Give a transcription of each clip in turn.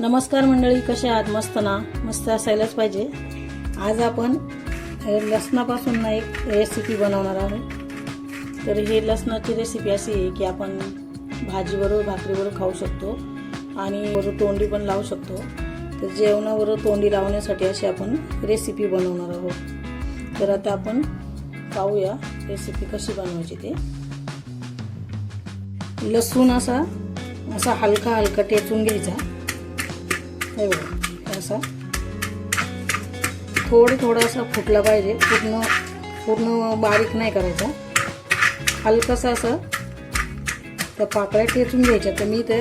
नमस्कार मंडळी, कसे आहात? मस्त ना? मस्त असायलाच पाहिजे. आज आपण लसणापासून ना एक रेसिपी बनवणार आहोत. तर हे लसणाची रेसिपी अशी आहे की आपण भाजीबरोबर भाकरीबरोबर खाऊ शकतो आणि बरोबर तोंडी पण लावू शकतो. तर जेवणाबरोबर तोंडी लावण्यासाठी अशी आपण रेसिपी बनवणार आहोत. तर आता आपण पाहूया रेसिपी कशी बनवायची ते. लसूण असा हलका हलका टेचून घ्यायचा. हे बघा, असा थोडं असा फुटला पाहिजे. पूर्ण बारीक नाही करायचा. हलकासा असं त्या पाकळ्या टेचून घ्यायच्या. तर मी ते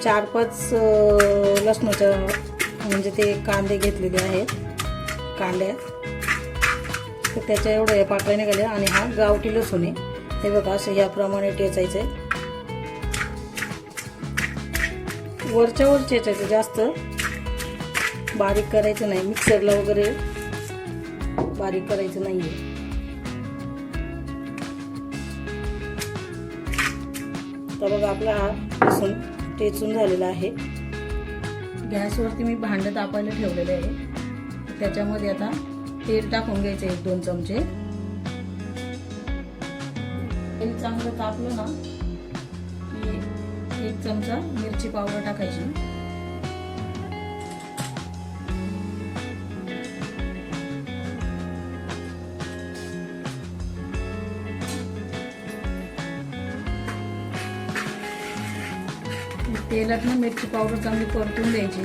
4-5 लसणाच्या म्हणजे ते कांदे घेतलेले आहेत, कांड्या. तर त्याच्या एवढ्या पाकळ्या निघाल्या. आणि हा गावठी लसूण आहे. हे बघा, असं याप्रमाणे टेचायचं आहे. वरच्यावर चेचायचं, जास्त बारीक करायचं नाही. मिक्सरला वगैरे बारीक करायचं नाहीये. तर बघा, आपला हा लसूण टेचून झालेला आहे. गॅसवरती मी भांडं तापायला ठेवलेलं आहे. त्याच्यामध्ये आता तेल टाकून घ्यायचं 1-2 चमचे. तेल चांगलं तापलं ना की 1 चमचा मिरची पावडर टाकायची. तेलात ना मिरची पावडर चांगली परतून द्यायची.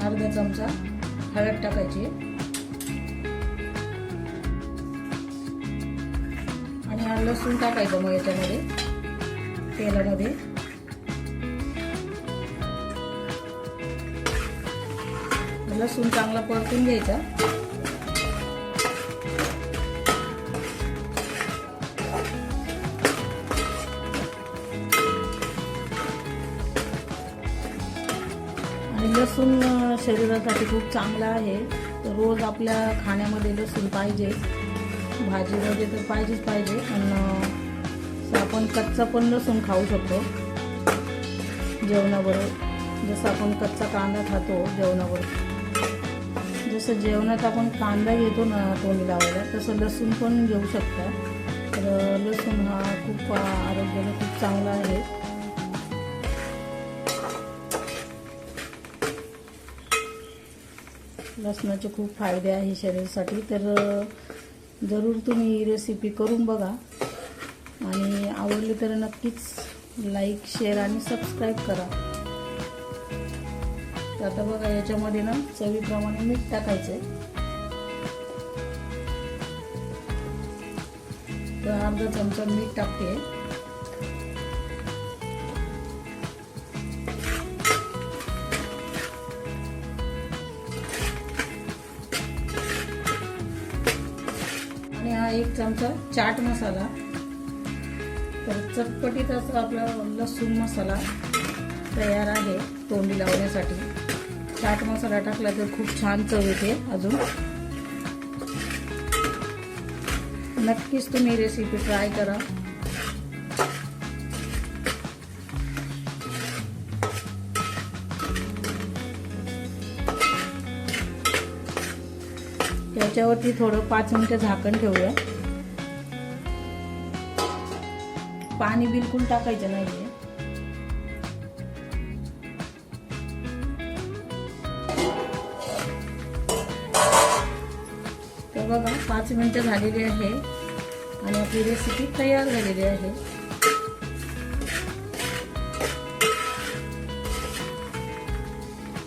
अर्धा चमचा हळद टाकायची आणि हा लसूण टाकायचं मग याच्यामध्ये तेलामध्ये. लसूण चांगला परतून घ्यायचा. आणि लसूण शरीरासाठी खूप चांगला आहे. तर रोज आपल्या खाण्यामध्ये लसूण पाहिजे. भाजीमध्ये तर पाहिजे. आणि आपण कच्चा पण लसूण खाऊ शकतो जेवणाबरोबर. जसं आपण कच्चा कांदा खातो जेवणाबरोबर, जसं जेवणात आपण कांदा घेतो ना तोंडी लावायला, तसं लसूण पण घेऊ शकता. तर लसूण हा खूप आरोग्याला खूप चांगला आहे. लसणाचे खूप फायदे आहे शरीरासाठी. तर जरूर तुम्ही ही रेसिपी करून बघा आणि आवडली तर नक्कीच लाईक, शेअर आणि सबस्क्राईब करा. तर आता बघा, याच्यामध्ये ना चवीप्रमाणे मीठ टाकायचं आहे. तर अर्धा चमचा मीठ टाकते. आणि हा 1 चमचा चाट मसाला. तर चटपटीत असा आपला लसूण मसाला तयार आहे तोंडी लावण्यासाठी. चाट मसाला टाकला तर खूप छान चव येते. अजून नक्कीच तुम्ही रेसिपी ट्राय करा. त्याच्यावरती थोडं 5 मिनिटं झाकण ठेवूया. पाणी बिलकुल टाकायचं नाहीये. तर बघा, 5 मिनिटं झालेली आहे आणि आपली रेसिपी तयार झालेली आहे.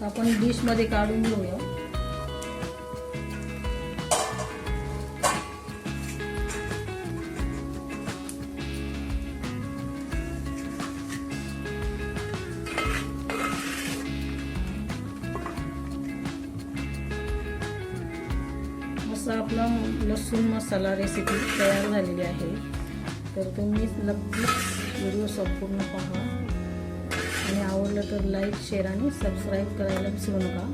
आपण डिश मध्ये काढून घेऊया. असा आपला लसूण मसाला रेसिपी तयार झालेली आहे. तर तुम्ही नक्कीच व्हिडिओ संपूर्ण पहा आणि आवडलं तर लाईक, शेअर आणि सबस्क्राईब करायला विसरू नका.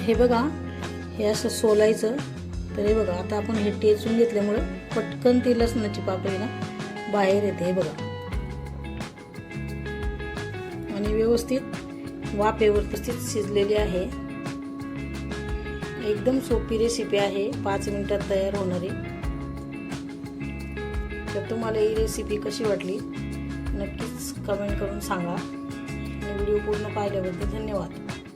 हे बघा, हे असं सोलायचं. तर हे बघा, आता आपण हे टेचून घेतल्यामुळे पटकन ती लसणाची पाकळी ना बाहेर येते. हे बघा, आणि व्यवस्थित वाफेवरती शिजलेली आहे. एकदम सोपी रेसिपी आहे, 5 मिनिटात तयार होणारी. तर तुम्हाला ही रेसिपी कशी वाटली नक्कीच कमेंट करून सांगा. आणि व्हिडिओ पूर्ण पाहिल्याबद्दल धन्यवाद.